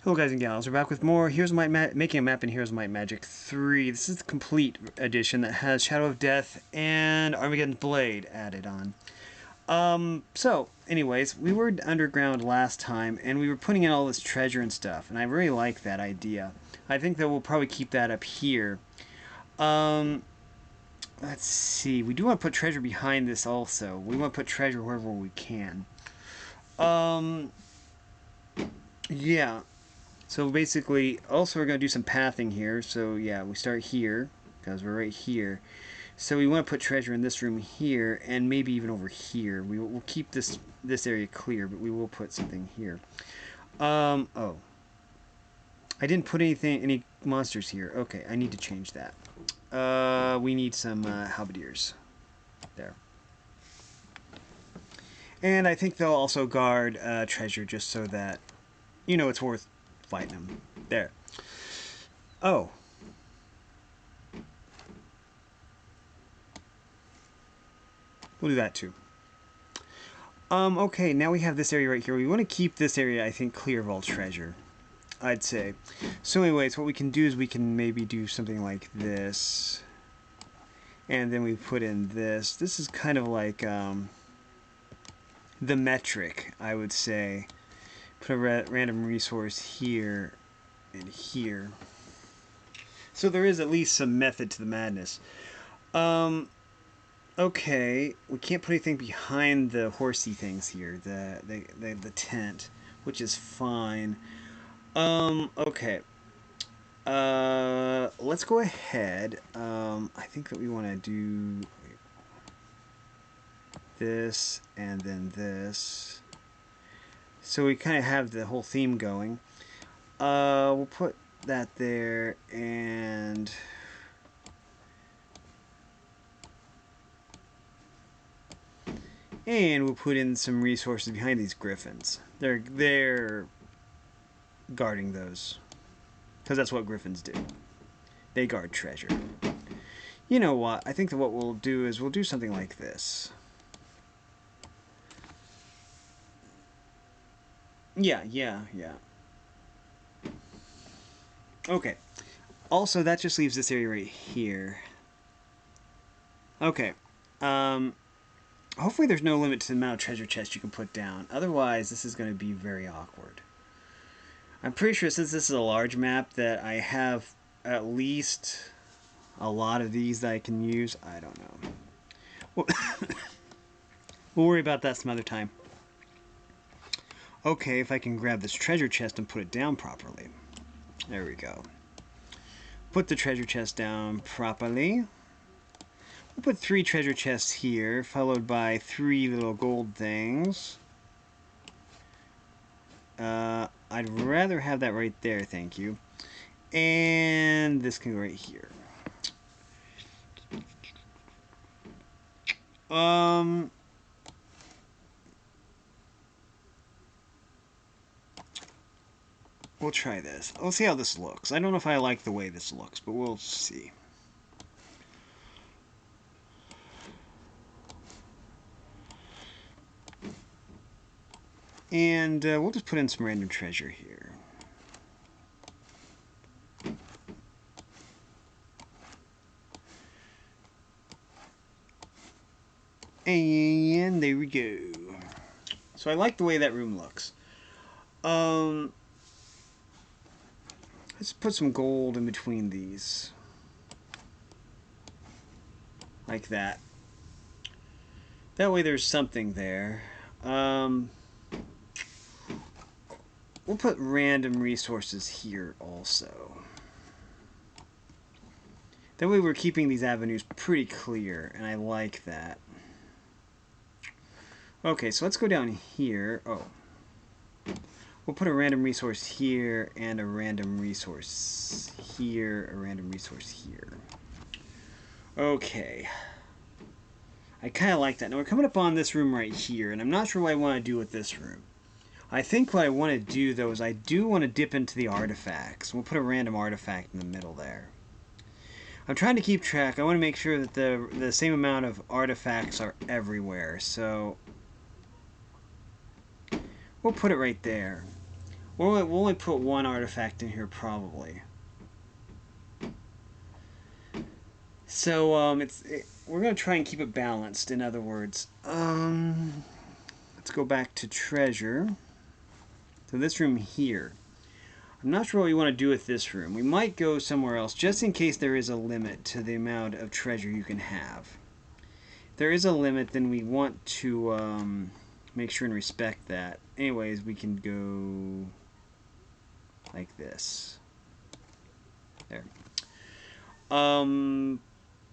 Hello guys and gals, we're back with more Heroes of Might making a map in Heroes of Might Magic 3. This is the complete edition that has Shadow of Death and Armageddon's Blade added on. So, anyways, we were underground last time and we were putting in all this treasure and stuff, and I really like that idea. I think that we'll probably keep that up here. Let's see, we do want to put treasure behind this also. We want to put treasure wherever we can. Yeah. So basically, also we're going to do some pathing here. So yeah, we start here, because we're right here. So we want to put treasure in this room here, and maybe even over here. We'll keep this area clear, but we will put something here. Oh. I didn't put any monsters here. Okay, I need to change that. We need some halberdiers. There. And I think they'll also guard treasure just so that, you know, it's worth fighting them. There. Oh. We'll do that too. Okay, now we have this area right here. We want to keep this area, I think, clear of all treasure, I'd say. So anyways, what we can do is we can maybe do something like this. And then we put in this. This is kind of like the metric, I would say. Put a random resource here and here. So there is at least some method to the madness. Okay, we can't put anything behind the horsey things here, the tent, which is fine. Okay. Let's go ahead. I think that we want to do this and then this. So we kind of have the whole theme going. We'll put that there, and we'll put in some resources behind these griffins. They're guarding those, because that's what griffins do. They guard treasure. You know what? I think that what we'll do is we'll do something like this. Yeah. Okay. Also, that just leaves this area right here. Okay. Hopefully there's no limit to the amount of treasure chests you can put down. Otherwise, this is going to be very awkward. I'm pretty sure since this is a large map that I have at least a lot of these that I can use. I don't know. We'll worry about that some other time. Okay, if I can grab this treasure chest and put it down properly. There we go. Put the treasure chest down properly. We'll put 3 treasure chests here, followed by 3 little gold things. I'd rather have that right there, thank you. And this can go right here. We'll try this. Let's see how this looks. I don't know if I like the way this looks, but we'll see. And we'll just put in some random treasure here. And there we go. So I like the way that room looks. Let's put some gold in between these. Like that. That way there's something there. We'll put random resources here also. That way we're keeping these avenues pretty clear, and I like that. Okay, so let's go down here. Oh. We'll put a random resource here, and a random resource here, a random resource here. Okay. I kind of like that. Now we're coming up on this room right here, and I'm not sure what I want to do with this room. I think what I want to do, though, is I do want to dip into the artifacts. We'll put a random artifact in the middle there. I'm trying to keep track. I want to make sure that the same amount of artifacts are everywhere. So we'll put it right there. We'll only put one artifact in here probably. So we're gonna try and keep it balanced. In other words, let's go back to treasure. So this room here. I'm not sure what we want to do with this room. We might go somewhere else, just in case there is a limit to the amount of treasure you can have. If there is a limit, then we want to make sure and respect that. Anyways, we can go like this. There.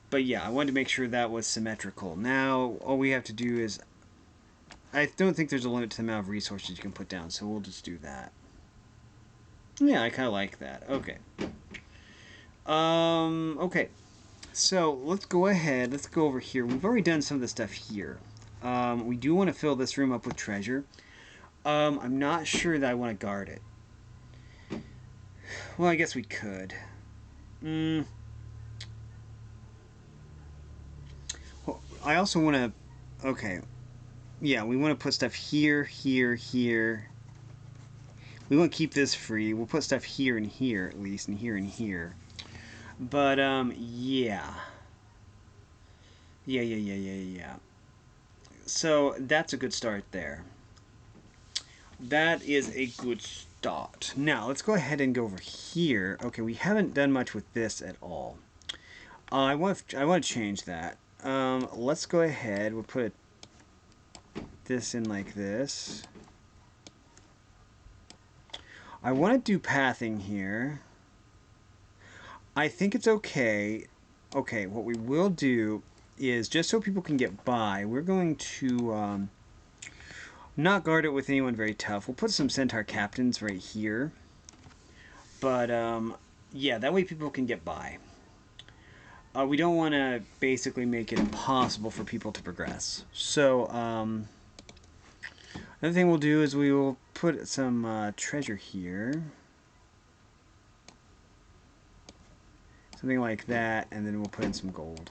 But yeah, I wanted to make sure that was symmetrical. Now, all we have to do is... I don't think there's a limit to the amount of resources you can put down, so we'll just do that. Yeah, I kind of like that. Okay. Okay. So, let's go ahead. Let's go over here. We've already done some of the stuff here. We do want to fill this room up with treasure. I'm not sure that I want to guard it. Well, I guess we could. Well, I also want to... Okay. Yeah, we want to put stuff here, here, here. We want to keep this free. We'll put stuff here and here, at least, and here and here. But, yeah. Yeah. So, that's a good start there. That is a good start. Now, let's go ahead and go over here. Okay, we haven't done much with this at all. I want to change that. Let's go ahead. We'll put this in like this. I want to do pathing here. I think it's okay. Okay, what we will do is, just so people can get by, we're going to not guard it with anyone very tough. We'll put some centaur captains right here. But, yeah, that way people can get by. We don't want to basically make it impossible for people to progress. So, another thing we'll do is we will put some treasure here. Something like that, and then we'll put in some gold.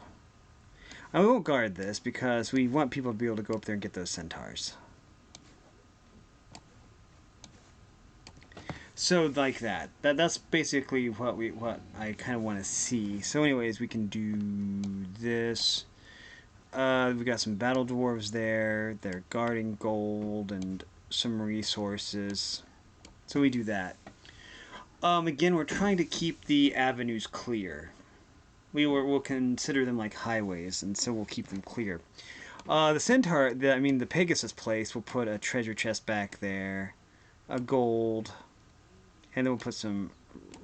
I won't guard this because we want people to be able to go up there and get those centaurs. So like that. That's basically what I kind of want to see. So anyways, we can do this. We got some battle dwarves there. They're guarding gold and some resources. So we do that. Again, we're trying to keep the avenues clear. We'll consider them like highways, and so we'll keep them clear. The centaur, the Pegasus place, we'll put a treasure chest back there, a gold, and then we'll put some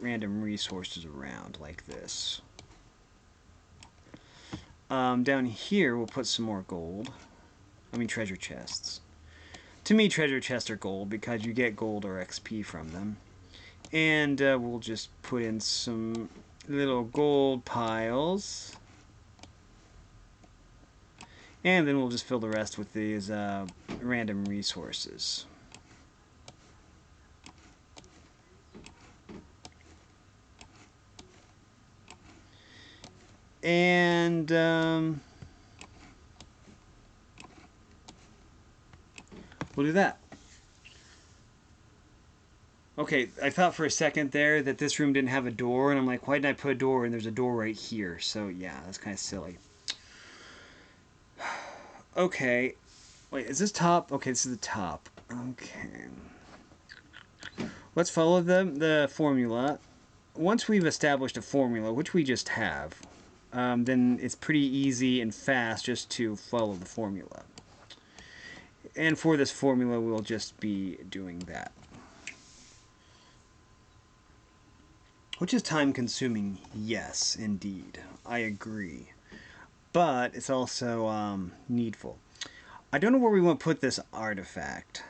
random resources around like this. Down here, we'll put some more gold. Treasure chests. To me, treasure chests are gold because you get gold or XP from them. And we'll just put in some little gold piles. And then we'll just fill the rest with these random resources. And we'll do that. Okay, I thought for a second there that this room didn't have a door, and I'm like, why didn't I put a door? And there's a door right here. So yeah, that's kind of silly. Okay, wait, is this top? Okay, this is the top. Okay, let's follow the formula. Once we've established a formula, which we just have, then it's pretty easy and fast just to follow the formula. And for this formula, we'll just be doing that. Which is time consuming, yes, indeed. I agree. But it's also needful. I don't know where we want to put this artifact.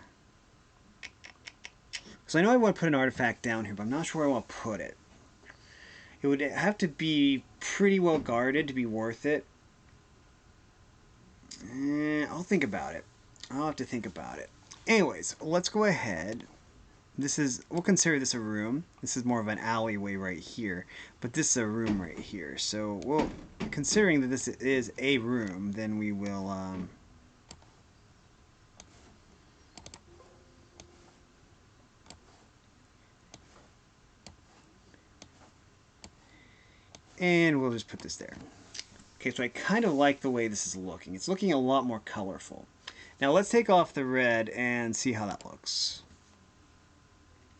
Because I know I want to put an artifact down here, but I'm not sure where I want to put it. It would have to be pretty well guarded to be worth it. I'll think about it. I'll have to think about it. Anyways, let's go ahead. We'll consider this a room. This is more of an alleyway right here, but this is a room right here. So, considering that this is a room, then we will, And we'll just put this there. Okay, so I kind of like the way this is looking. It's looking a lot more colorful. Now let's take off the red and see how that looks.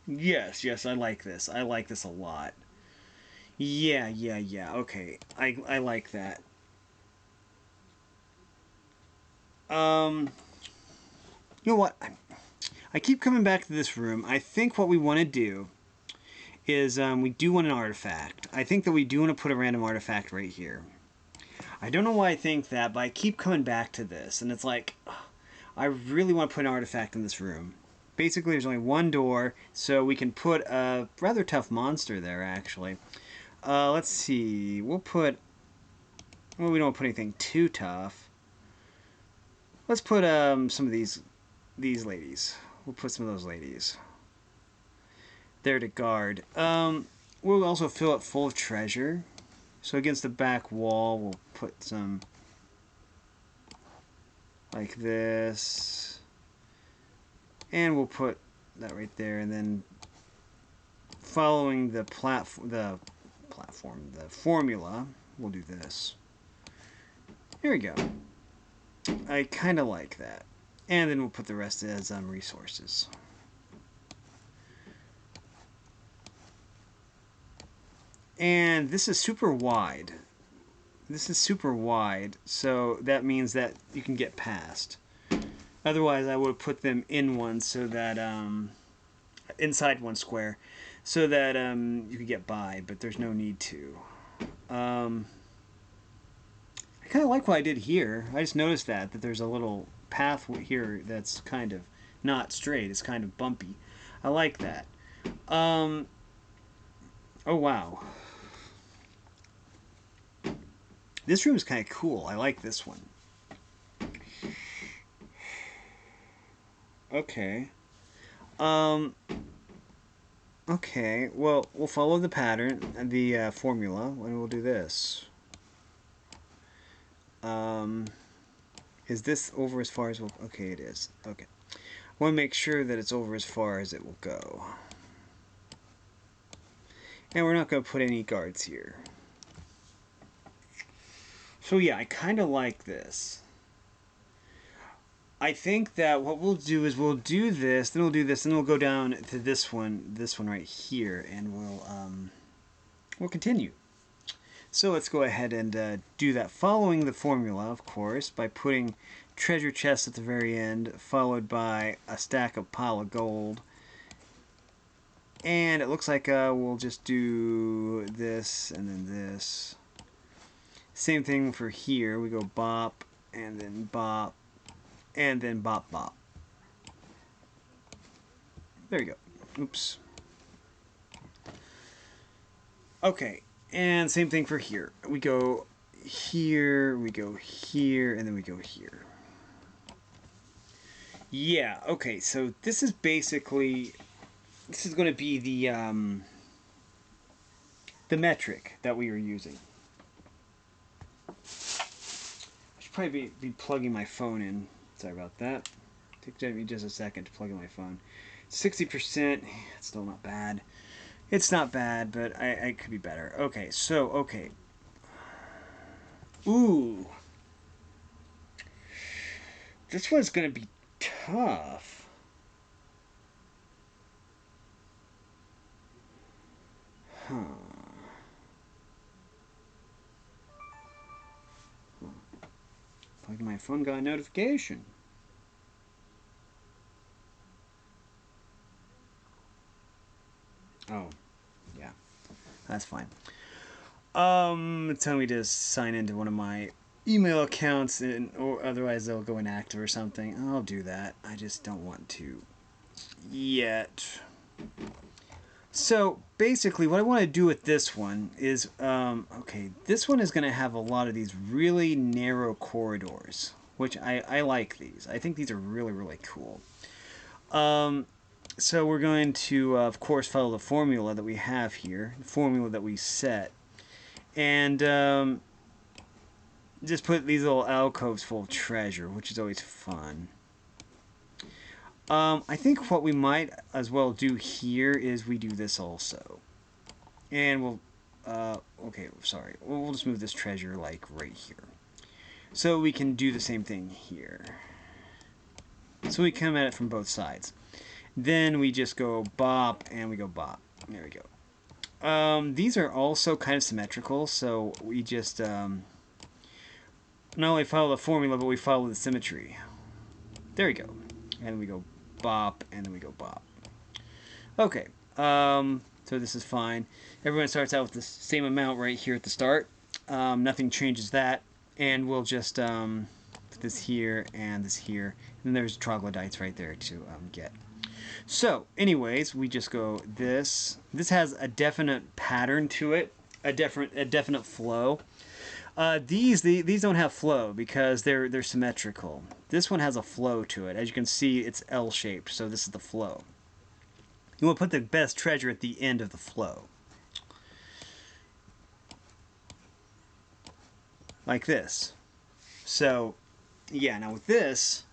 Yes, I like this. I like this a lot. Yeah. Okay, I like that. You know what? I keep coming back to this room. I think what we want to do is we do want an artifact. I think that we do want to put a random artifact right here. I don't know why I think that, but I keep coming back to this, and it's like, I really want to put an artifact in this room. Basically, there's only one door, so we can put a rather tough monster there, actually. Let's see. We'll put... Well, we don't put anything too tough. Let's put some of these ladies. We'll put some of those ladies there to guard. We'll also fill it full of treasure. So against the back wall, we'll put some like this. And we'll put that right there. And then following the formula, we'll do this. Here we go. I kind of like that. And then we'll put the rest as resources. And this is super wide. This is super wide, so that means that you can get past. Otherwise, I would put them in one so that inside one square, so that you could get by. But there's no need to. I kind of like what I did here. I just noticed that there's a little path here that's kind of not straight. It's kind of bumpy. I like that. Oh wow. This room is kind of cool. I like this one. Okay. Okay. Well, we'll follow the pattern, the formula, and we'll do this. Is this over as far as we'll... Okay, it is. Okay. I want to make sure that it's over as far as it will go. And we're not going to put any guards here. So yeah, I kind of like this. I think that what we'll do is we'll do this, then we'll do this, then we'll go down to this one right here, and we'll continue. So let's go ahead and do that, following the formula, of course, by putting treasure chests at the very end, followed by a stack of pile of gold. And it looks like we'll just do this and then this. Same thing for here. We go bop, and then bop, and then bop bop. There we go. Oops. Okay, and same thing for here. We go here, and then we go here. Yeah, okay, so this is basically... This is going to be the metric that we are using. I should probably be plugging my phone in. Sorry about that. Take me just a second to plug in my phone. 60%. It's still not bad. It's not bad, but I could be better. Okay, so, okay. Ooh. This one's going to be tough. Huh. Like my phone got a notification. Oh, yeah, that's fine. Tell me to sign into one of my email accounts, or otherwise they'll go inactive or something. I'll do that. I just don't want to yet. So basically, what I want to do with this one is, okay, this one is going to have a lot of these really narrow corridors, which I like these. I think these are really, really cool. So we're going to, of course, follow the formula that we have here, the formula that we set, and just put these little alcoves full of treasure, which is always fun. I think what we might as well do here is we do this also. And we'll Okay, sorry. We'll just move this treasure like right here. So we can do the same thing here. So we come at it from both sides. Then we just go bop and we go bop. There we go. These are also kind of symmetrical, so we just not only follow the formula, but we follow the symmetry. There we go. And we go bop, and then we go bop. Okay, so this is fine. Everyone starts out with the same amount right here at the start. Nothing changes that. And we'll just put this here and this here. And there's troglodytes right there to get. So, anyways, we just go this. This has a definite pattern to it, a definite flow. These don't have flow because they're symmetrical. This one has a flow to it. As you can see, it's L-shaped, so this is the flow. You want to put the best treasure at the end of the flow. Like this. So, yeah, now with this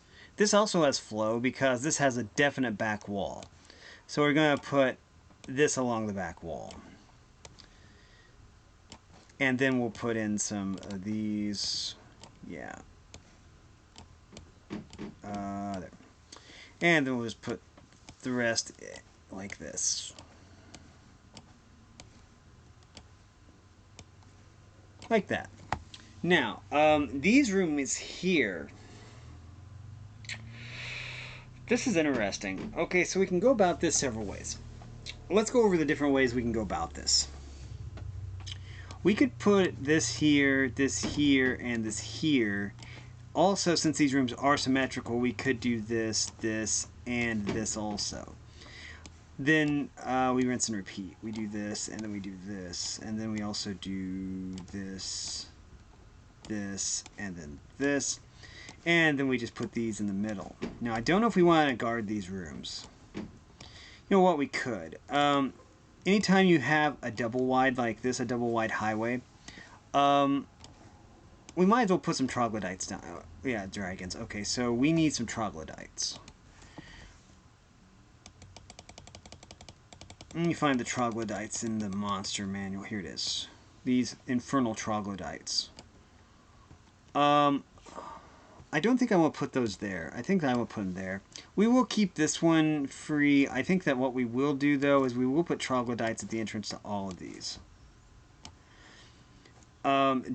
also has flow because this has a definite back wall. So we're going to put this along the back wall. And then we'll put in some of these. Yeah. There. And then we'll just put the rest like this. Like that. Now, these rooms here. This is interesting. Okay, so we can go about this several ways. Let's go over the different ways we can go about this. We could put this here, and this here. Also, since these rooms are symmetrical, we could do this, this, and this also. Then we rinse and repeat. We do this, and then we do this, and then we also do this, this, and then this. And then we just put these in the middle. Now, I don't know if we want to guard these rooms. You know what? We could. Anytime you have a double wide like this, a double wide highway, we might as well put some troglodytes down. Yeah, dragons. Okay, so we need some troglodytes. Let me find the troglodytes in the monster manual. Here it is. These infernal troglodytes. I don't think I will put those there. I think that I will put them there. We will keep this one free. I think that what we will do, though, is we will put troglodytes at the entrance to all of these.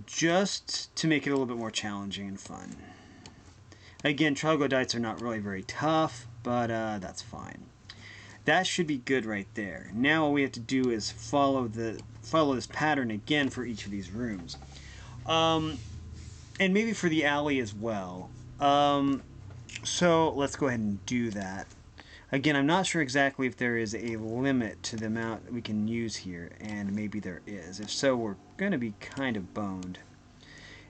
Just to make it a little bit more challenging and fun. Again, troglodytes are not really very tough, but that's fine. That should be good right there. Now all we have to do is follow this pattern again for each of these rooms. And maybe for the alley as well. So let's go ahead and do that. Again, I'm not sure exactly if there is a limit to the amount that we can use here, and maybe there is. If so, we're going to be kind of boned.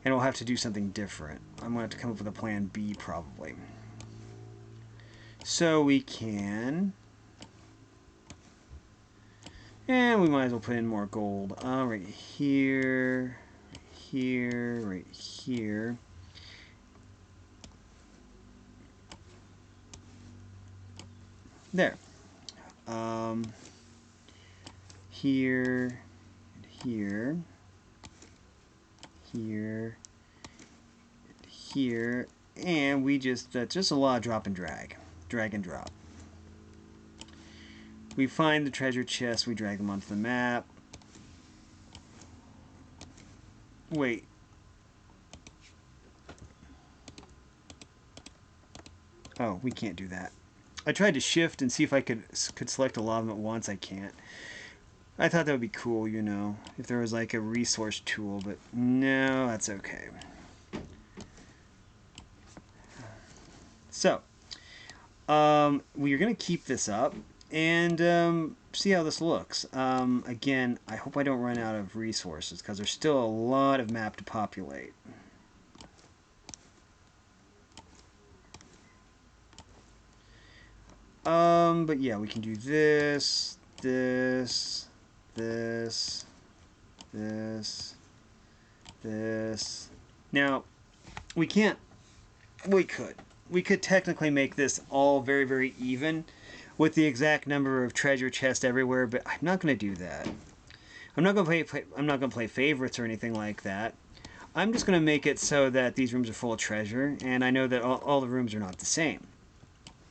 And we'll have to do something different. I'm going to have to come up with a plan B, probably. So we can... And we might as well put in more gold. Right here... Here, right here. There. Here, here, here, here, and we just, that's just a lot of drop and drag and drop. We find the treasure chests, we drag them onto the map. Wait. Oh, we can't do that. I tried to shift and see if I could select a lot of them at once. I can't. I thought that would be cool, you know, if there was like a resource tool, but no, that's okay. So, we are going to keep this up and see how this looks. Again, I hope I don't run out of resources because there's still a lot of map to populate. But yeah, we can do this, this, this, this, this. Now, we can't, we could technically make this all very, very even with the exact number of treasure chests everywhere, but I'm not going to do that. I'm I'm not gonna play favorites or anything like that. I'm just gonna make it so that these rooms are full of treasure, and I know that all the rooms are not the same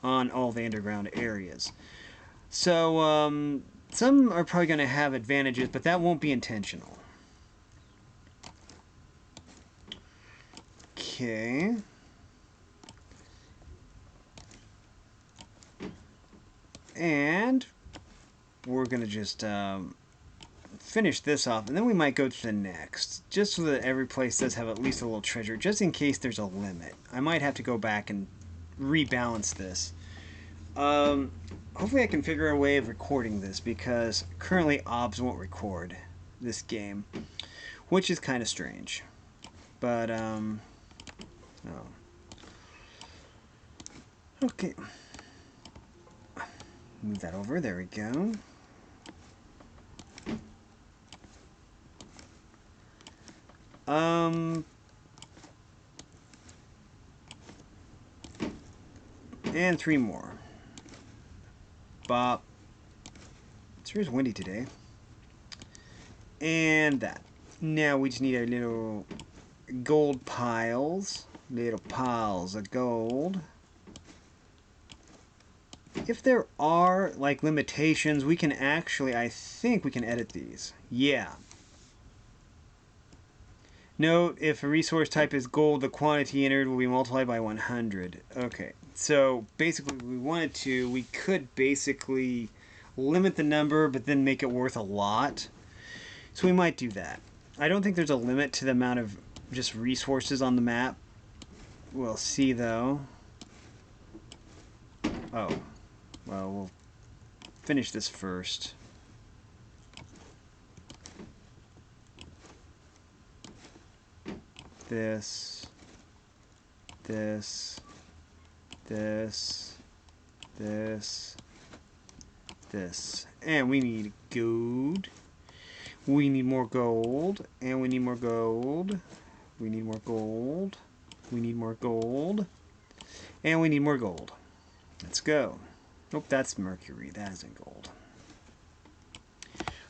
on all the underground areas. So some are probably gonna have advantages, but that won't be intentional. Okay. And we're gonna just finish this off, and then we might go to the next, just so that every place does have at least a little treasure, just in case there's a limit. I might have to go back and rebalance this. Hopefully I can figure a way of recording this, because currently OBS won't record this game, which is kind of strange. But, oh. Okay. Move that over, there we go. And 3 more. Bop. It's really windy today. And that. Now we just need our little gold piles. Little piles of gold. If there are, like, limitations, we can actually, I think we can edit these. Yeah. Note, if a resource type is gold, the quantity entered will be multiplied by 100. Okay, so basically we could basically limit the number, but then make it worth a lot. So we might do that. I don't think there's a limit to the amount of just resources on the map. We'll see, though. Oh. Well, we'll finish this first. This. This. This. This. This. And we need gold. We need more gold. And we need more gold. We need more gold. We need more gold. And we need more gold. Let's go. Nope, that's mercury. That isn't gold.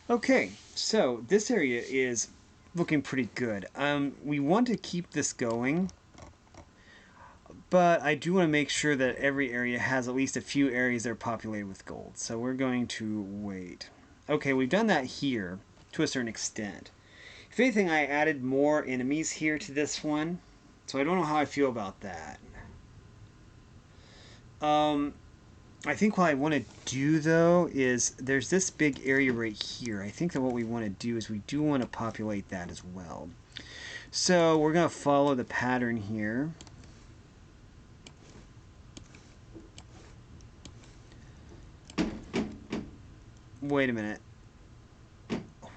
Okay, so this area is looking pretty good. We want to keep this going, but I do want to make sure that every area has at least a few areas that are populated with gold. So we're going to wait. Okay, we've done that here to a certain extent. If anything, I added more enemies here to this one, so I don't know how I feel about that. I think what I want to do, though, is there's this big area right here. I think that what we want to do is we do want to populate that as well. So we're going to follow the pattern here. Wait a minute.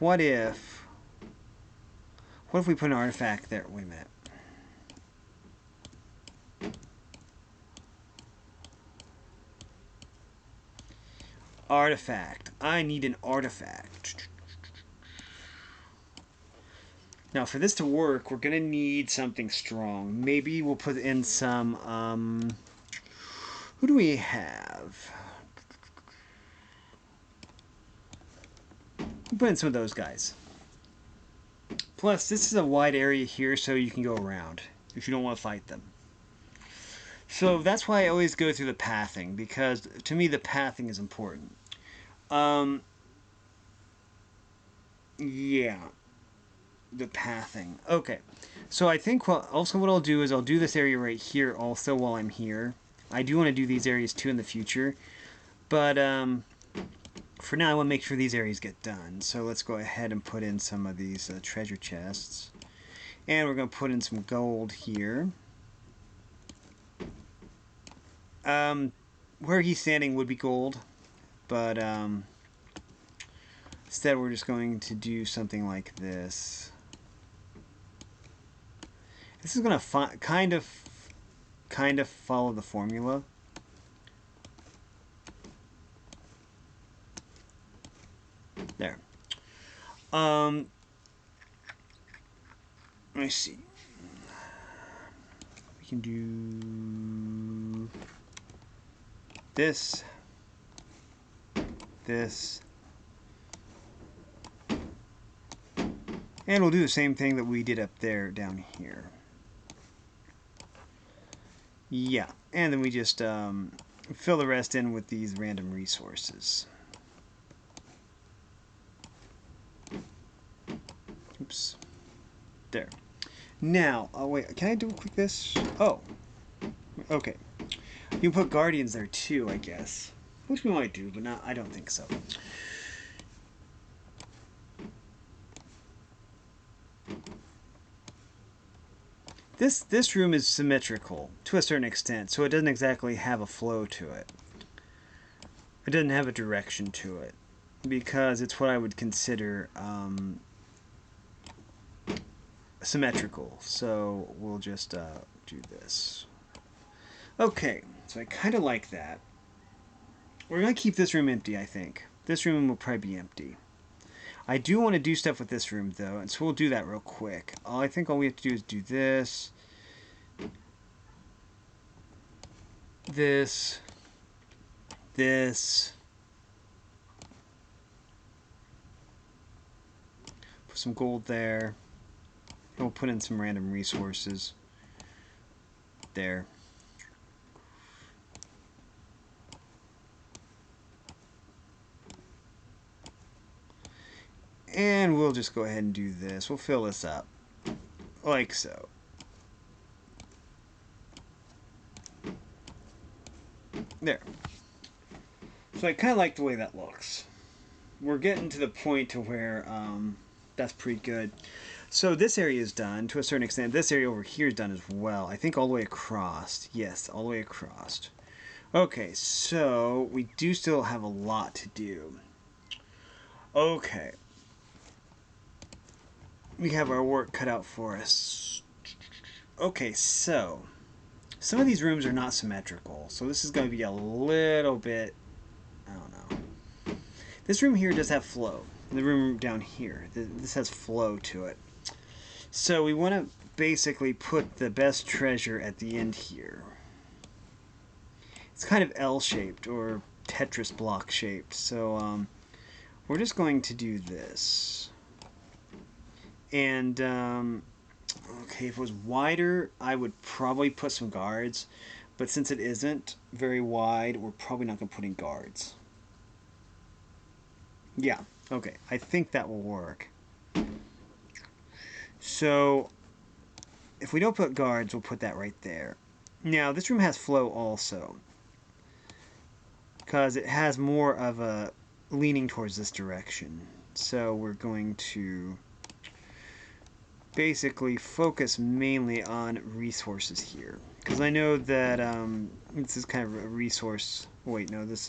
What if we put an artifact there? Wait a minute. Artifact. I need an artifact. Now, for this to work, we're going to need something strong. Maybe we'll put in some, who do we have? We'll put in some of those guys. Plus, this is a wide area here, so you can go around if you don't want to fight them. So that's why I always go through the pathing, because to me the pathing is important. Yeah. The pathing. Okay. So I think what I'll do is I'll do this area right here also while I'm here. I do want to do these areas too in the future. But for now I want to make sure these areas get done. So let's go ahead and put in some of these treasure chests. And we're going to put in some gold here. Where he's standing would be gold. But instead we're just going to do something like this. This is going to kind of follow the formula. There. Let me see. We can do this, And we'll do the same thing that we did up there down here. Yeah, and then we just fill the rest in with these random resources. Oops. There. Now, oh wait, can I double click this? Oh, okay. You can put guardians there too, I guess. Which we might do, but not, I don't think so. This room is symmetrical to a certain extent, so it doesn't exactly have a flow to it. It doesn't have a direction to it, because it's what I would consider symmetrical. So we'll just do this. Okay, so I kind of like that. We're going to keep this room empty, I think. This room will probably be empty. I do want to do stuff with this room, though, and so we'll do that real quick. I think all we have to do is do this, this, this. Put some gold there. And we'll put in some random resources there. And we'll just go ahead and do this. We'll fill this up like so. There. So I kind of like the way that looks. We're getting to the point to where that's pretty good. So this area is done to a certain extent. This area over here is done as well. I think all the way across. Yes, all the way across. Okay, so we do still have a lot to do. Okay. We have our work cut out for us. Okay, so some of these rooms are not symmetrical, so this is going to be a little bit, I don't know. This room here does have flow. The room down here, this has flow to it. So we want to basically put the best treasure at the end here. It's kind of L-shaped or Tetris block shaped, so we're just going to do this. And okay, if it was wider, I would probably put some guards, but since it isn't very wide, we're probably not going to put in guards. Yeah, okay, I think that will work. So if we don't put guards, we'll put that right there. Now this room has flow also, because it has more of a leaning towards this direction. So we're going to basically focus mainly on resources here, because I know that this is kind of a resource. Wait, no, this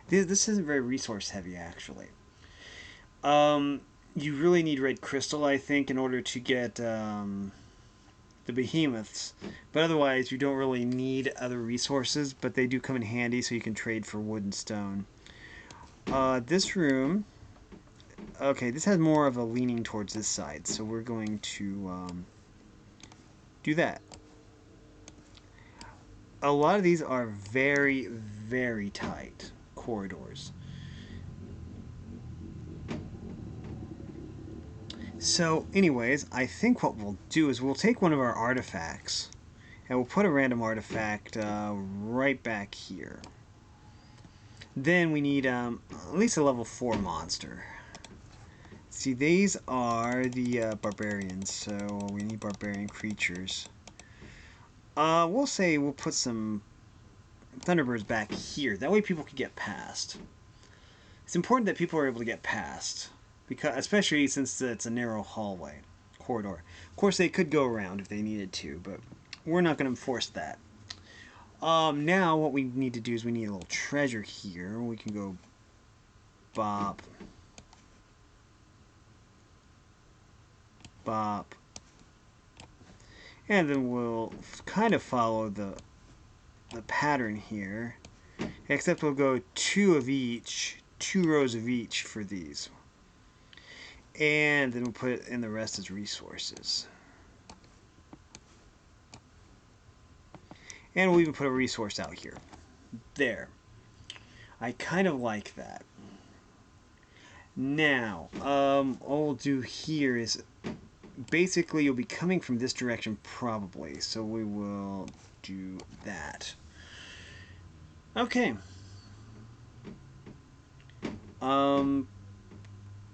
isn't very resource heavy actually. You really need red crystal, I think, in order to get the behemoths, but otherwise you don't really need other resources, but they do come in handy, so you can trade for wood and stone. This room, okay, this has more of a leaning towards this side, so we're going to do that. A lot of these are very, very tight corridors. So anyways, I think what we'll do is we'll take one of our artifacts and we'll put a random artifact right back here. Then we need at least a level 4 monster. See, these are the barbarians, so we need barbarian creatures. We'll say we'll put some Thunderbirds back here. That way people can get past. It's important that people are able to get past, because especially since it's a narrow hallway corridor. Of course, they could go around if they needed to, but we're not going to enforce that. Now what we need to do is we need a little treasure here. We can go bop, bop, and then we'll kind of follow the pattern here, except we'll go 2 of each, 2 rows of each for these, and then we'll put in the rest as resources. And we'll even put a resource out here. There. I kind of like that. Now, all we'll do here is basically you'll be coming from this direction probably, so we will do that. Okay. I'm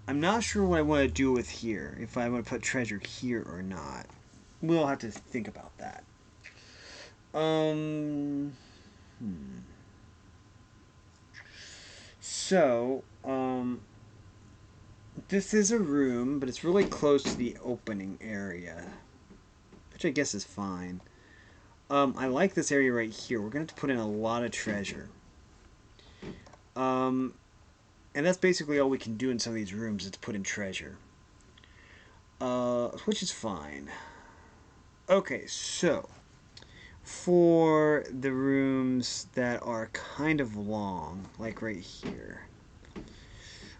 not sure what I want to do with here, if I want to put treasure here or not. We'll have to think about that. So, this is a room, but it's really close to the opening area, which I guess is fine. I like this area right here. We're going to have to put in a lot of treasure. And that's basically all we can do in some of these rooms is to put in treasure. Which is fine. Okay, so for the rooms that are kind of long, like right here,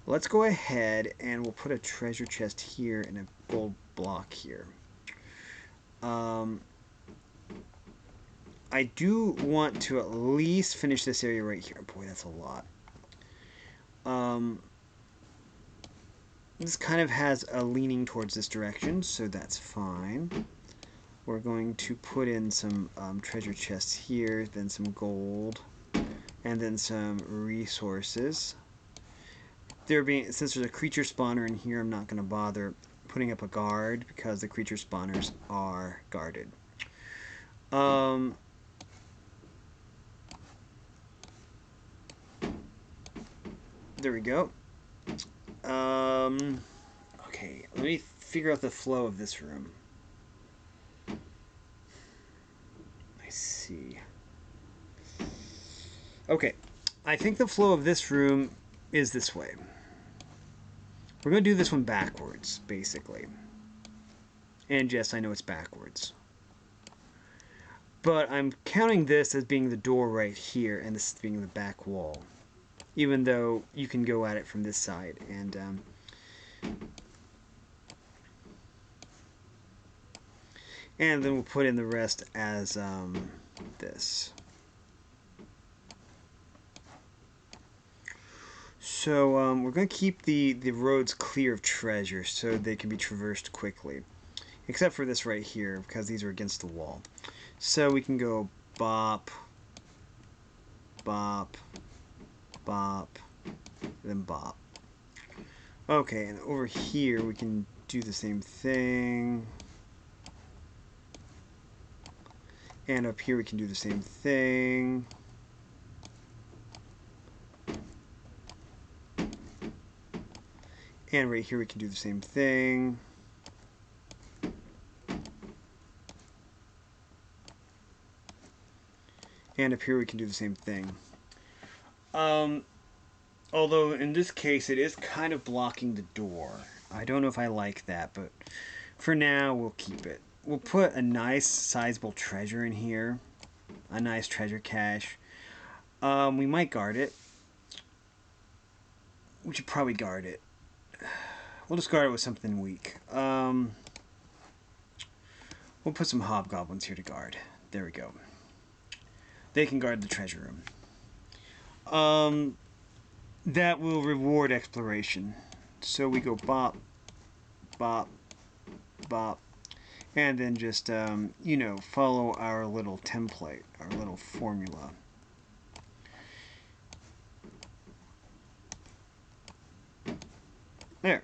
let's go ahead and we'll put a treasure chest here and a gold block here. I do want to at least finish this area right here. Boy, that's a lot. This kind of has a leaning towards this direction, so that's fine. We're going to put in some treasure chests here, then some gold, and then some resources. Since there's a creature spawner in here, I'm not going to bother putting up a guard because the creature spawners are guarded. There we go. Okay, let me figure out the flow of this room. I see. Okay, I think the flow of this room is this way. We're going to do this one backwards, basically. And yes, I know it's backwards. But I'm counting this as being the door right here, and this as being the back wall. Even though you can go at it from this side. And then we'll put in the rest as this. So we're going to keep the roads clear of treasure so they can be traversed quickly. Except for this right here, because these are against the wall. So we can go bop, bop, bop, then bop. Okay, and over here we can do the same thing. And up here we can do the same thing. And right here we can do the same thing. And up here we can do the same thing. Although in this case it is kind of blocking the door. I don't know if I like that, but for now we'll keep it. We'll put a nice sizable treasure in here. A nice treasure cache. We might guard it. We should probably guard it. We'll just guard it with something weak. We'll put some hobgoblins here to guard. There we go. They can guard the treasure room. That will reward exploration. So we go bop, bop, bop, and then just, you know, follow our little template, our little formula. There.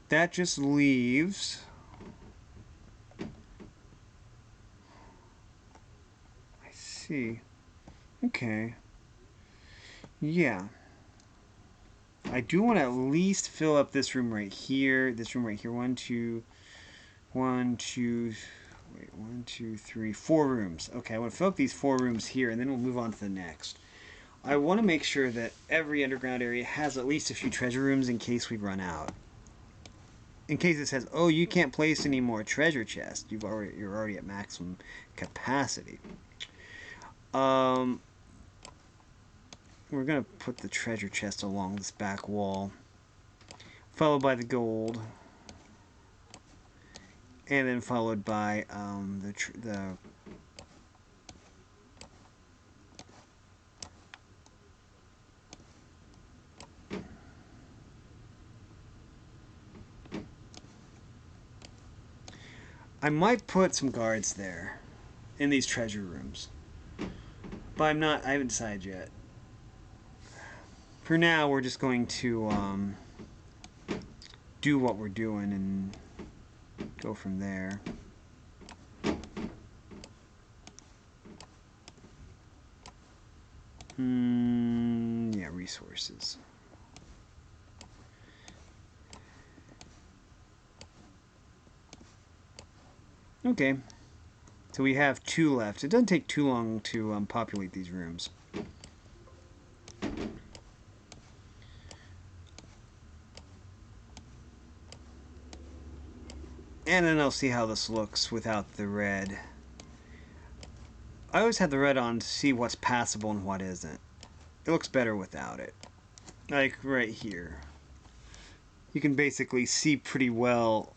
That just leaves... I see. Okay. Yeah. I do want to at least fill up this room right here. This room right here. 1, 2, 3, 4 rooms. Okay, I want to fill up these 4 rooms here, and then we'll move on to the next. I want to make sure that every underground area has at least a few treasure rooms in case we run out. In case it says, oh, you can't place any more treasure chests. You're already at maximum capacity. We're going to put the treasure chest along this back wall, followed by the gold, and then followed by the I might put some guards there in these treasure rooms. But I haven't decided yet. For now, we're just going to do what we're doing and go from there. Yeah, resources. Okay. So we have 2 left. It doesn't take too long to populate these rooms. And then I'll see how this looks without the red. I always have the red on to see what's passable and what isn't. It looks better without it. Like right here. You can basically see pretty well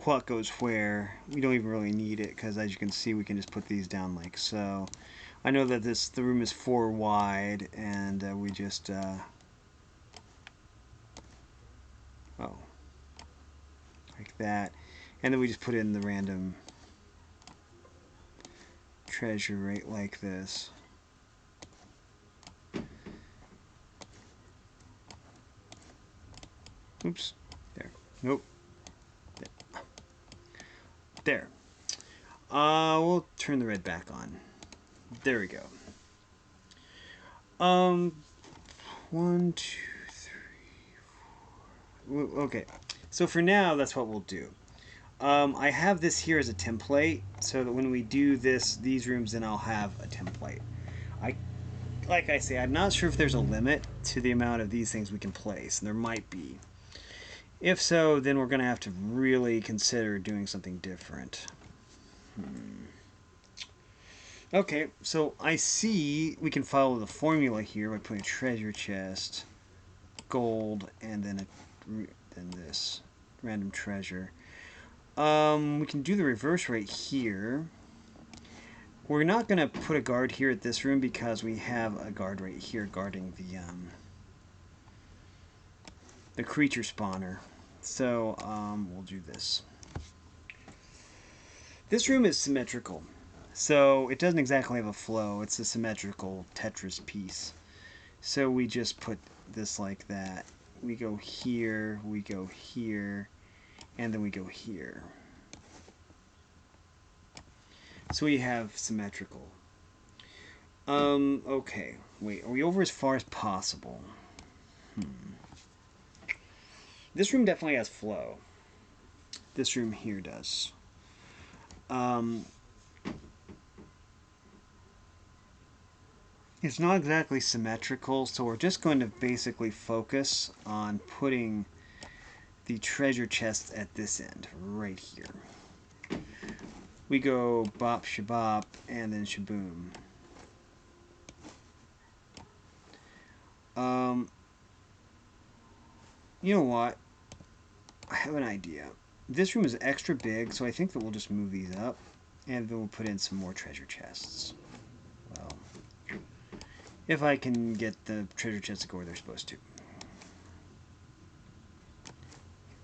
what goes where. We don't even really need it because, as you can see, we can just put these down like so. I know that the room is 4 wide, and we just oh, like that, and then we just put in the random treasure right like this. Oops, there. Nope. There. We'll turn the red back on. There we go. 1, 2, 3, 4. Okay. So for now, that's what we'll do. I have this here as a template, so that when we do these rooms, then I'll have a template. Like I say, I'm not sure if there's a limit to the amount of these things we can place, and there might be. If so, then we're going to have to really consider doing something different. Okay, so I see we can follow the formula here by putting a treasure chest, gold, and then this random treasure. We can do the reverse right here. We're not going to put a guard here at this room because we have a guard right here guarding the creature spawner. So we'll do this. This room is symmetrical, so it doesn't exactly have a flow. It's a symmetrical Tetris piece. So we just put this like that. We go here, and then we go here. So we have symmetrical. Okay. Wait, are we over as far as possible? This room definitely has flow. This room here does. It's not exactly symmetrical, so we're just going to basically focus on putting the treasure chests at this end, right here. We go bop shabop and then shaboom. You know what? I have an idea. This room is extra big, so I think that we'll just move these up, and then we'll put in some more treasure chests. Well, if I can get the treasure chests to go where they're supposed to.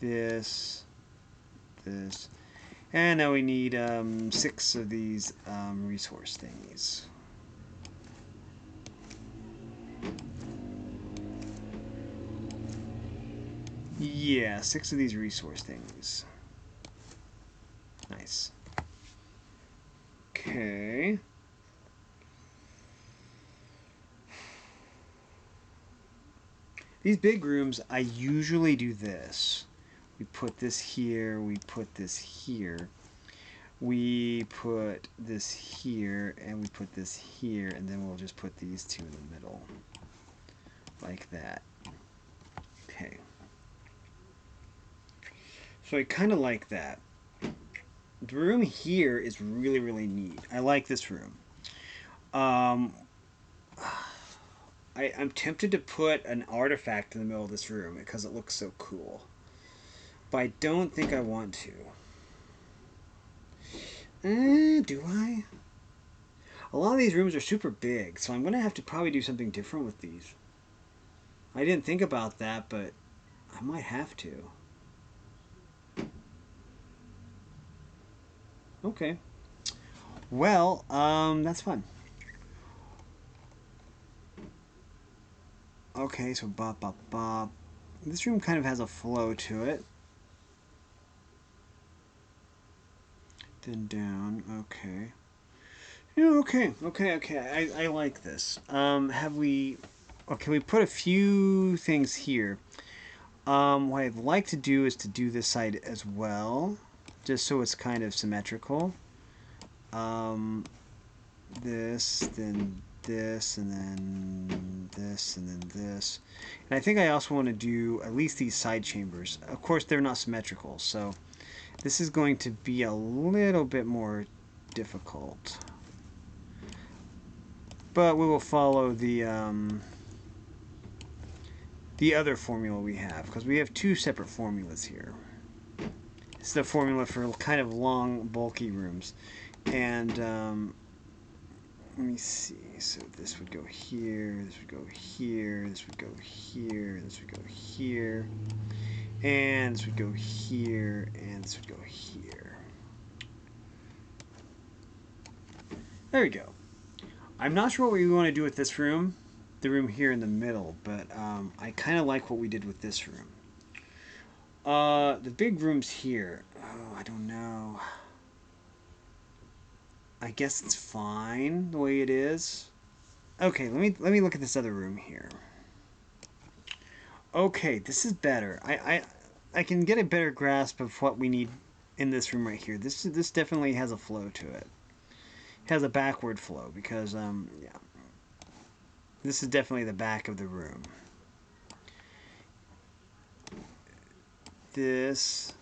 This, and now we need 6 of these resource thingies. Yeah, 6 of these resource things. Nice. Okay. These big rooms, I usually do this. We put this here, we put this here. We put this here, and we put this here, and then we'll just put these 2 in the middle. Like that. Okay. So I kind of like that. The room here is really, really neat. I like this room. I'm tempted to put an artifact in the middle of this room because it looks so cool. But I don't think I want to. Do I? A lot of these rooms are super big, so I'm going to have to probably do something different with these. I didn't think about that, but I might have to. Okay. Well, that's fun. Okay, so bop, bop, bop. This room kind of has a flow to it. Then down, okay. Yeah, okay. I like this. Have we... Okay, we put a few things here. What I'd like to do is to do this side as well, just so it's kind of symmetrical. This, then this, and then this, and then this. And I think I also want to do at least these side chambers. Of course, they're not symmetrical, so this is going to be a little bit more difficult. But we will follow the other formula we have, because we have two separate formulas here. This is the formula for kind of long, bulky rooms. And let me see. So this would go here, this would go here, this would go here, this would go here, and this would go here, and this would go here. There we go. I'm not sure what we want to do with this room, the room here in the middle, but I kind of like what we did with this room. The big rooms here. Oh, I don't know. I guess it's fine the way it is. Okay, let me look at this other room here. Okay, this is better. I can get a better grasp of what we need in this room right here. This definitely has a flow to it. It has a backward flow because yeah. This is definitely the back of the room. This.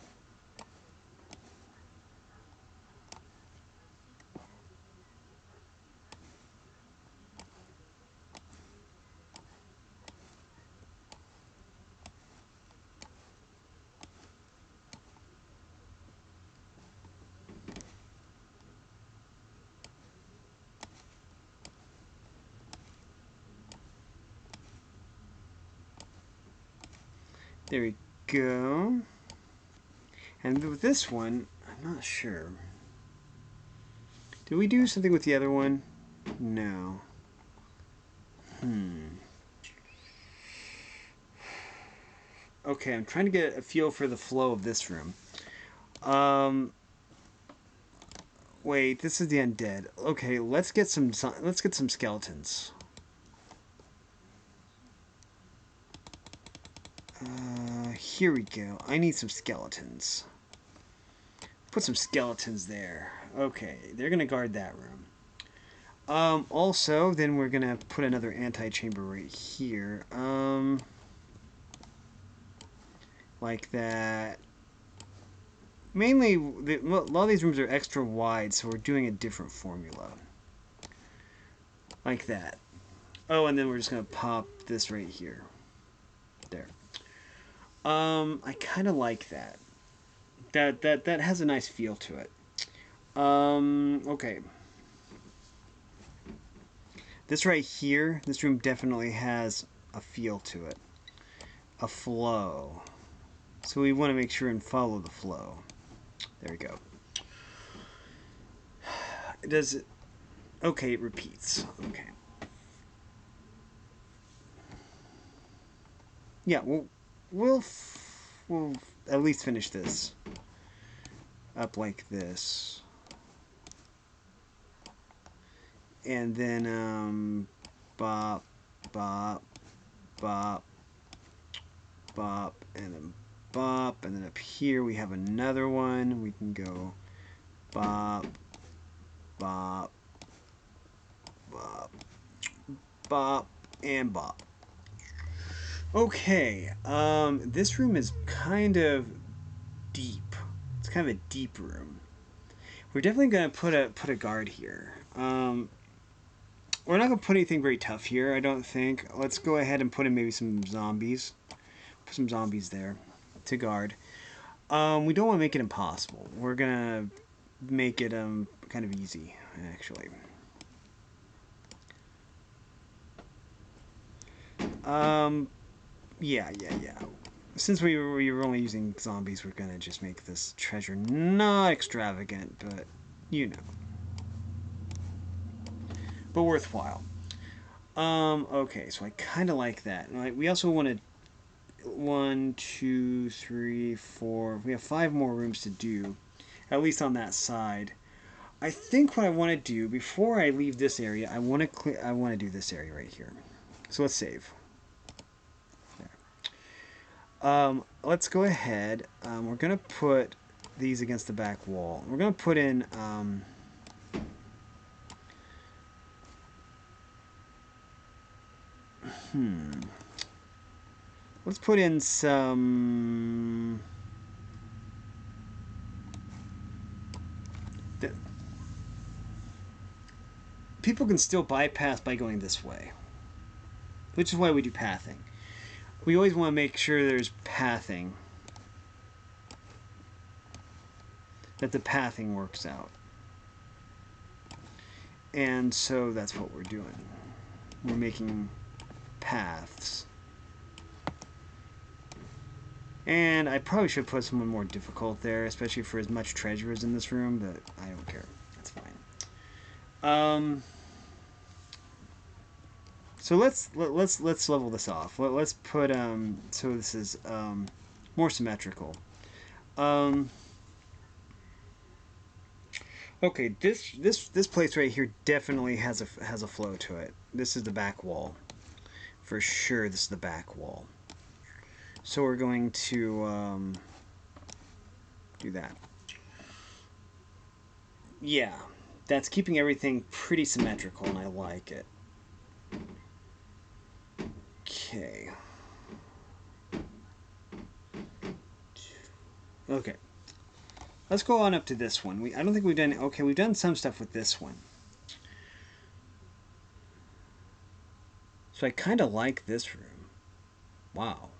There we go. And with this one, I'm not sure. Did we do something with the other one? No. Okay, I'm trying to get a feel for the flow of this room. Wait, this is the undead. Okay, let's get some skeletons. Here we go. I need some skeletons. Put some skeletons there. Okay, they're gonna guard that room. Also, then we're gonna put another anti-chamber right here. Like that. Mainly, a lot of these rooms are extra wide, so we're doing a different formula. Like that. Oh, and then we're just gonna pop this right here. There. I kind of like that. That has a nice feel to it. Okay. This right here, this room definitely has a feel to it. A flow. So we want to make sure and follow the flow. There we go. Does it... Okay, it repeats. Okay. Yeah, we'll at least finish this up like this. And then, bop, bop, bop, bop, and then bop. And then up here we have another one. We can go bop, bop, bop, bop, and bop. Okay, this room is kind of deep. It's kind of a deep room. We're definitely gonna put a guard here. We're not gonna put anything very tough here, I don't think. Let's go ahead and put in maybe some zombies. Put some zombies there to guard. We don't want to make it impossible. We're gonna make it kind of easy, actually. Yeah. Since we were only using zombies, we're gonna just make this treasure not extravagant, but you know. But worthwhile. Okay, so I kind of like that. Like, we also want to 1, 2, 3, 4. We have 5 more rooms to do, at least on that side. I think what I want to do before I leave this area, I want to do this area right here. So let's save. Let's go ahead. We're gonna put these against the back wall. We're gonna put in. Let's put in some. People can still bypass by going this way, which is why we do pathing. We always want to make sure there's pathing, that the pathing works out. And so that's what we're doing. We're making paths. And I probably should put someone more difficult there, especially for as much treasure as in this room, but I don't care. That's fine. So let's level this off. Let's put so this is more symmetrical. Okay, this place right here definitely has a flow to it. This is the back wall, for sure. This is the back wall. So we're going to do that. Yeah, that's keeping everything pretty symmetrical, and I like it. Okay. Okay. Let's go on up to this one. I don't think we've done... Okay, we've done some stuff with this one. So I kind of like this room. Wow.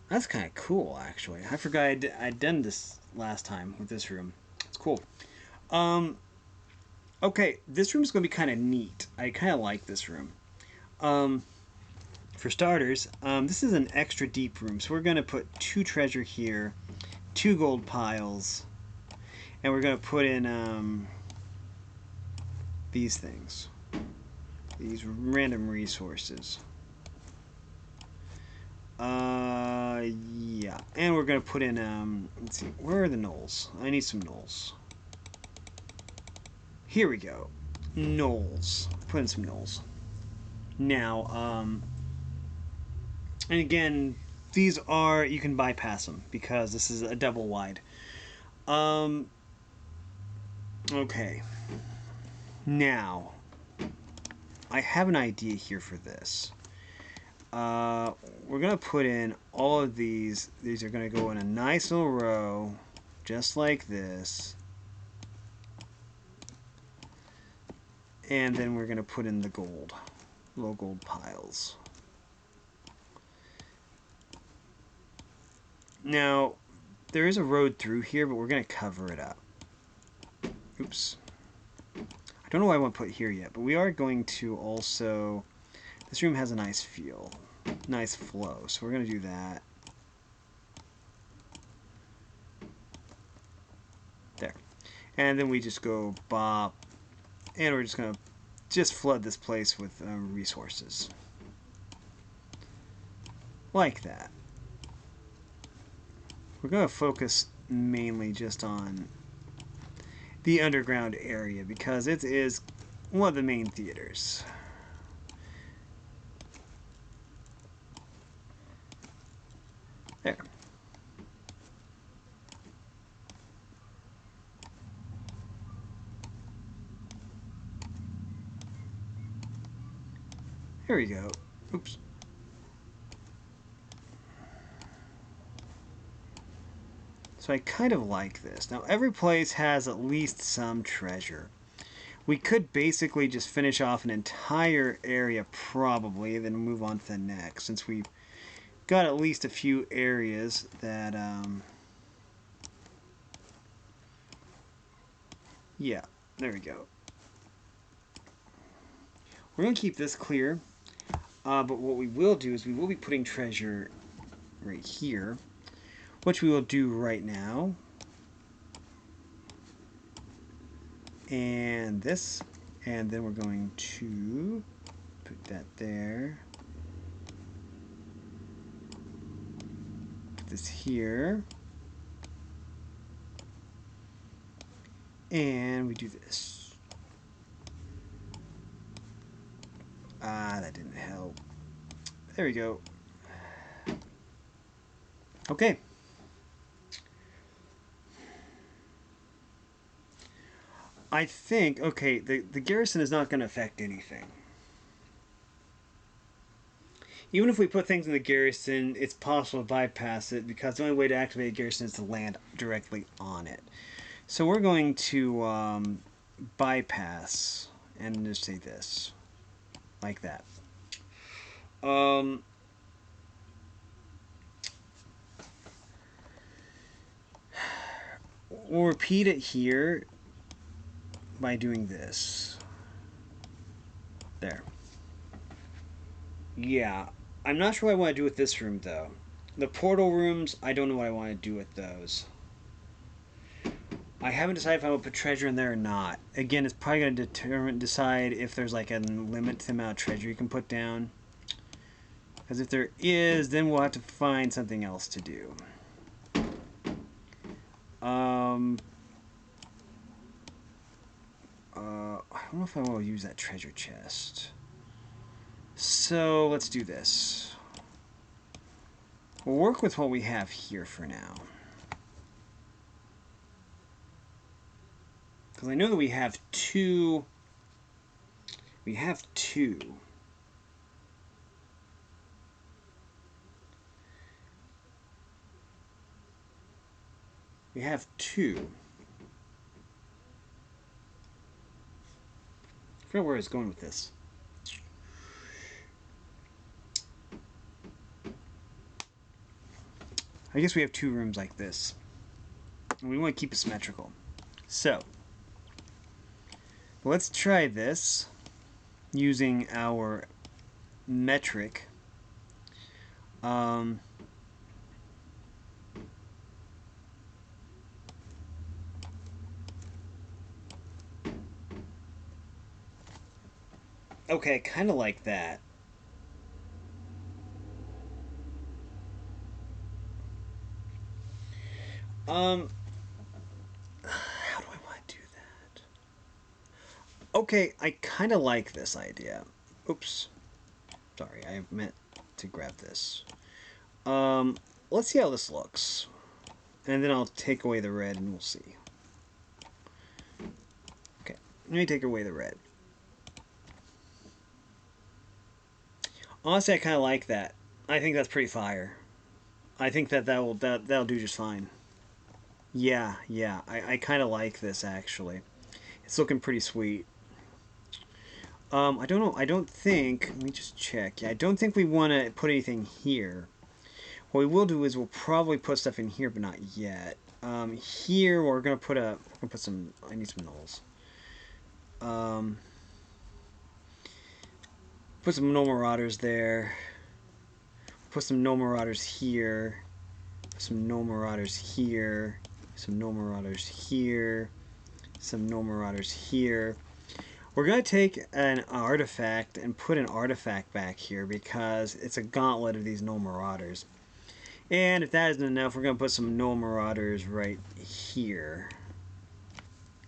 That's kind of cool, actually. I forgot I'd done this last time with this room. It's cool. Okay, this room's going to be kind of neat. I kind of like this room. For starters, this is an extra deep room, so we're going to put 2 treasure here, 2 gold piles, and we're going to put in these things, these random resources. Yeah, and we're going to put in, let's see, where are the knolls? I need some knolls. Here we go. Knolls. Put in some knolls. Now, and again, these are, you can bypass them because this is a double wide. Okay. Now, I have an idea here for this. We're going to put in all of these. These are going to go in a nice little row, just like this. And then we're going to put in the gold. Little gold piles. Now, there is a road through here, but we're going to cover it up. Oops. I don't know why I want to put it here yet, but we are going to also... This room has a nice feel. Nice flow, so we're going to do that. There. And then we just go bop, and we're just going to just flood this place with resources. Like that. We're going to focus mainly just on the underground area because it is one of the main theaters. There. Here we go. Oops. So I kind of like this. Now every place has at least some treasure. We could basically just finish off an entire area probably, then move on to the next, since we've got at least a few areas that, yeah, there we go. We're going to keep this clear, but what we will do is we will be putting treasure right here, which we will do right now. and this, and then we're going to put that there. Put this here. And we do this. That didn't help. There we go. Okay. I think, okay, the garrison is not going to affect anything. Even if we put things in the garrison, it's possible to bypass it because the only way to activate a garrison is to land directly on it. So we're going to bypass and just say this. Like that. We'll repeat it here by doing this. There. Yeah. I'm not sure what I want to do with this room, though. The portal rooms, I don't know what I want to do with those. I haven't decided if I will put treasure in there or not. Again, it's probably going to decide if there's like a limit to the amount of treasure you can put down. Because if there is, then we'll have to find something else to do. I don't know if I will use that treasure chest. So let's do this. We'll work with what we have here for now. Because I know that we have two. We have two. We have two. I forgot where I was going with this. I guess we have two rooms like this. And we want to keep it symmetrical. So, let's try this using our metric. Okay, kind of like that. How do I want to do that? Okay, I kind of like this idea. Oops. Sorry, I meant to grab this. Let's see how this looks. And then I'll take away the red and we'll see. Okay, let me take away the red. Honestly, I kind of like that. I think that's pretty fire. I think that'll do just fine. Yeah, I kind of like this actually. It's looking pretty sweet. I don't know. I don't think. Let me just check. Yeah, I don't think we want to put anything here. What we will do is we'll probably put stuff in here, but not yet. Here we're gonna put some. I need some knolls. Put some Gnoll Marauders there. Put some Gnoll Marauders here. Some Gnoll Marauders here. Some Gnoll Marauders here. Some Gnoll Marauders here. We're going to take an artifact and put an artifact back here because it's a gauntlet of these Gnoll Marauders. And if that isn't enough, we're going to put some Gnoll Marauders right here.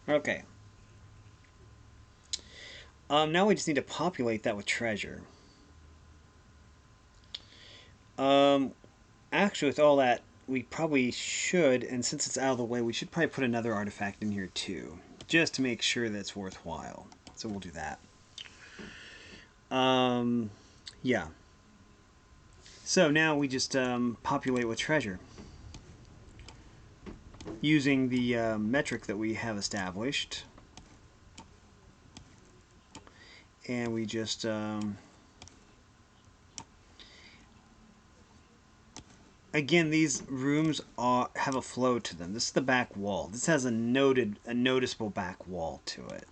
Okay. Now we just need to populate that with treasure. Actually, with all that, we probably should, and since it's out of the way, we should probably put another artifact in here too, just to make sure that it's worthwhile. So we'll do that. Yeah. So now we just populate with treasure. Using the metric that we have established. And we just... Again, these rooms have a flow to them. This is the back wall. This has a noticeable back wall to it.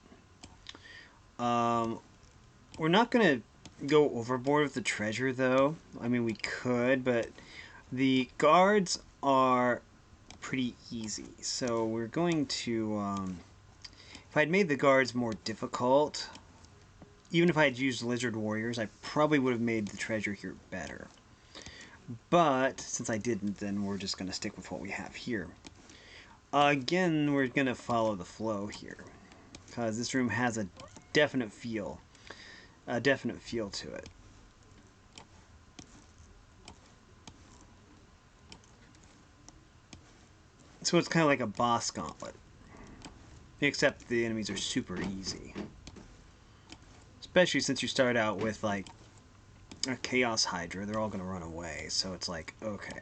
We're not going to go overboard with the treasure, though. I mean, we could, but the guards are pretty easy. So we're going to If I'd made the guards more difficult, even if I had used lizard warriors, I probably would have made the treasure here better. But since I didn't, then we're just going to stick with what we have here. Again, we're going to follow the flow here, because this room has a definite feel to it. So it's kind of like a boss gauntlet, except the enemies are super easy. Especially since you start out with like a Chaos Hydra, they're all going to run away, so it's like, okay.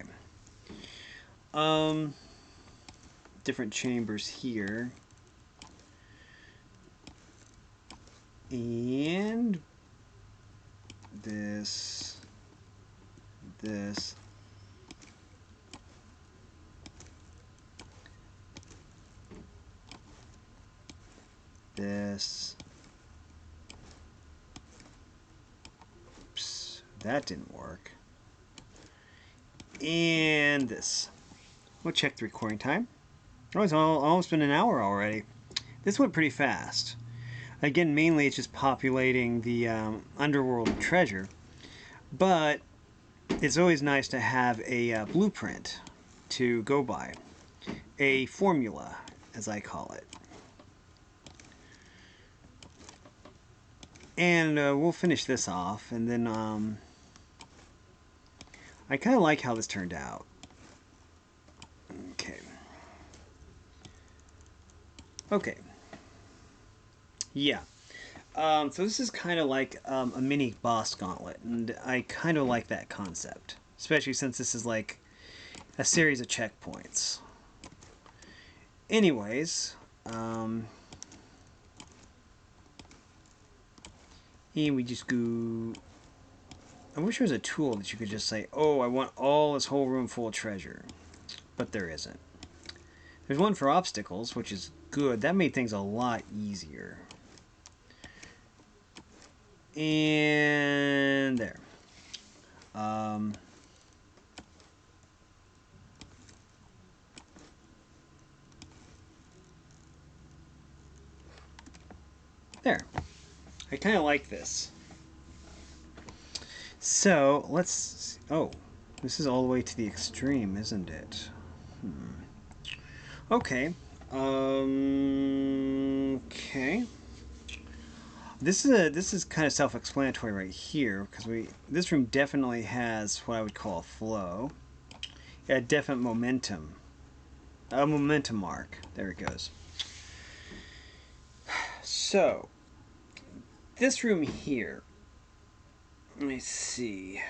Different chambers here. And this, this, this. Oops, that didn't work. And this. We'll check the recording time. Oh, it's almost been an hour already. This went pretty fast. Again, mainly it's just populating the underworld treasure. But it's always nice to have a blueprint to go by. A formula, as I call it. And we'll finish this off, and then I kind of like how this turned out. Okay. Okay. Yeah. So this is kind of like a mini boss gauntlet, and I kind of like that concept, especially since this is like a series of checkpoints. Anyways, and we just go. I wish there was a tool that you could just say, oh, I want all this whole room full of treasure. But there isn't. There's one for obstacles, which is good. That made things a lot easier. And there. There. I kind of like this. So, let's... Oh, this is all the way to the extreme, isn't it? Okay. Okay. This is kind of self-explanatory right here, because this room definitely has what I would call a flow. A definite momentum. A momentum mark. There it goes. So, this room here. Let me see.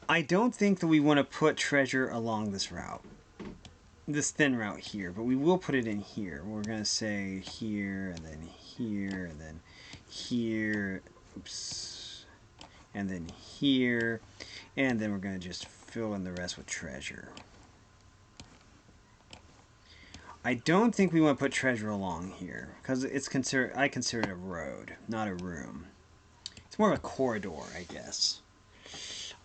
I don't think that we want to put treasure along this route. This thin route here, but we will put it in here. We're going to say here, and then here, and then here. Oops. And then here. And then we're going to just fill in the rest with treasure. I don't think we want to put treasure along here, because I consider it a road, not a room. It's more of a corridor, I guess.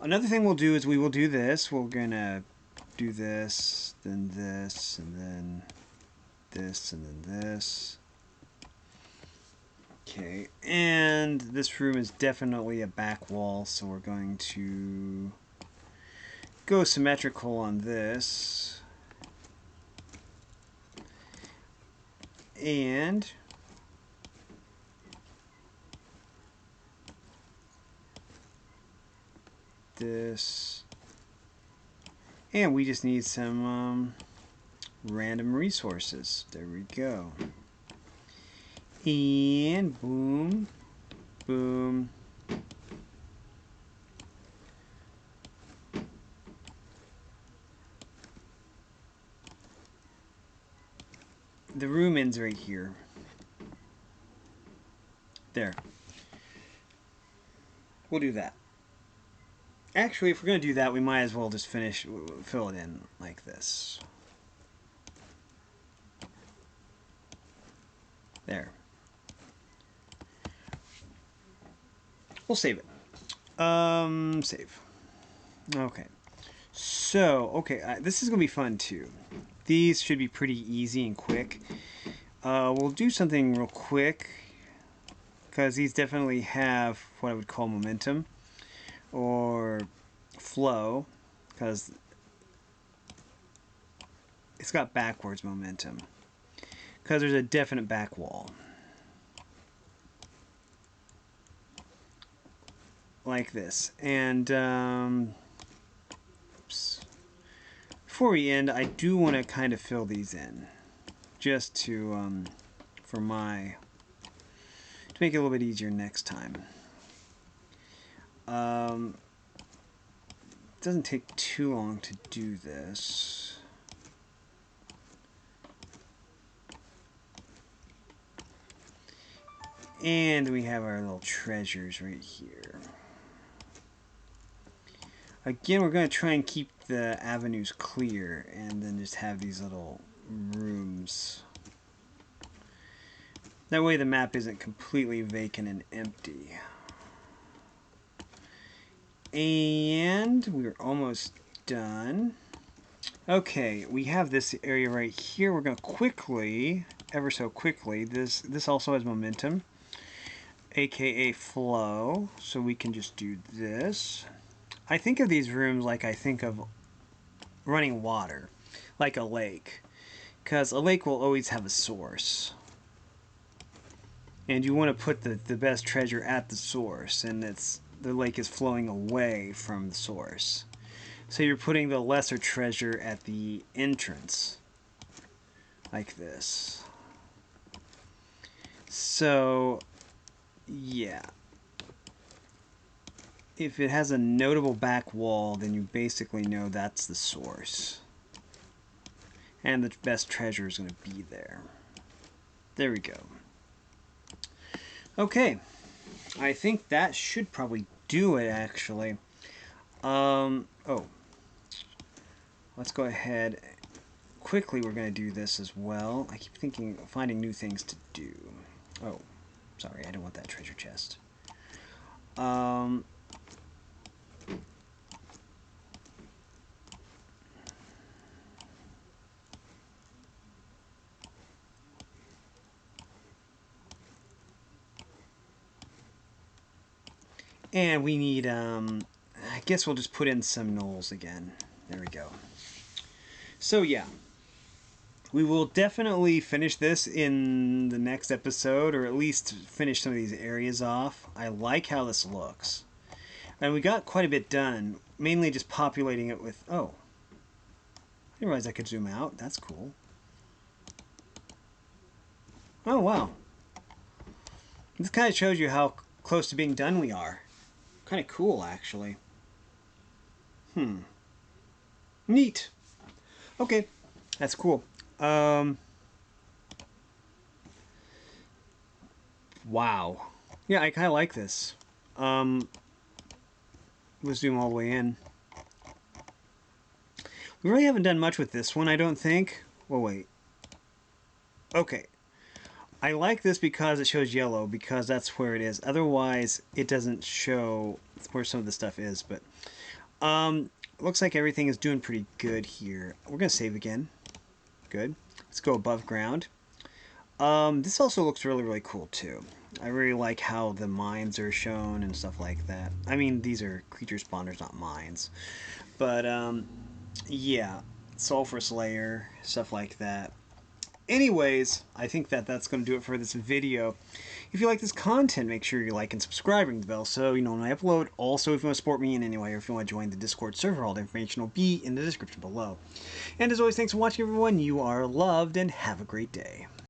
Another thing we'll do is we will do this. We're going to do this, then this, and then this, and then this. Okay, and this room is definitely a back wall, so we're going to go symmetrical on this. And this, and we just need some random resources. There we go. And boom, boom. The room ends right here. There. We'll do that. Actually, if we're going to do that, we might as well just fill it in like this. There. We'll save it. Save. Okay. So, okay, this is going to be fun too. These should be pretty easy and quick. We'll do something real quick because these definitely have what I would call momentum or flow because it's got backwards momentum because there's a definite back wall. Like this. And before we end, I do want to kind of fill these in just to for my to make it a little bit easier next time. It doesn't take too long to do this. And we have our little treasures right here. Again, we're going to try and keep the avenues clear and then just have these little rooms. That way the map isn't completely vacant and empty. And we're almost done. Okay, we have this area right here. We're going to quickly, ever so quickly, this also has momentum, aka flow, so we can just do this. I think of these rooms like I think of running water, like a lake, because a lake will always have a source. And you want to put the best treasure at the source, and the lake is flowing away from the source. So you're putting the lesser treasure at the entrance, like this. So, yeah. If it has a notable back wall, then you basically know that's the source. And the best treasure is going to be there. There we go. Okay. I think that should probably do it, actually. Oh. Let's go ahead. Quickly, we're going to do this as well. I keep thinking, finding new things to do. Oh. Sorry, I don't want that treasure chest. And we need, I guess we'll just put in some knolls again. There we go. So yeah, we will definitely finish this in the next episode, or at least finish some of these areas off. I like how this looks. And we got quite a bit done, mainly just populating it with, oh, I didn't realize I could zoom out. That's cool. Oh, wow. This kind of shows you how close to being done we are. Kind of cool, actually. Neat. Okay, that's cool. Wow. Yeah, I kind of like this. Let's zoom all the way in. We really haven't done much with this one, I don't think. Well, wait. Okay. I like this because it shows yellow, because that's where it is. Otherwise, it doesn't show where some of the stuff is. But looks like everything is doing pretty good here. We're going to save again. Good. Let's go above ground. This also looks really, really cool, too. I really like how the mines are shown and stuff like that. I mean, these are creature spawners, not mines. But, yeah. Sulfurous layer, stuff like that. Anyways, I think that's going to do it for this video. If you like this content, make sure you like and subscribe, ring the bell so you know when I upload. Also, if you want to support me in any way, or if you want to join the Discord server, all the information will be in the description below. And as always, thanks for watching, everyone. You are loved, and have a great day.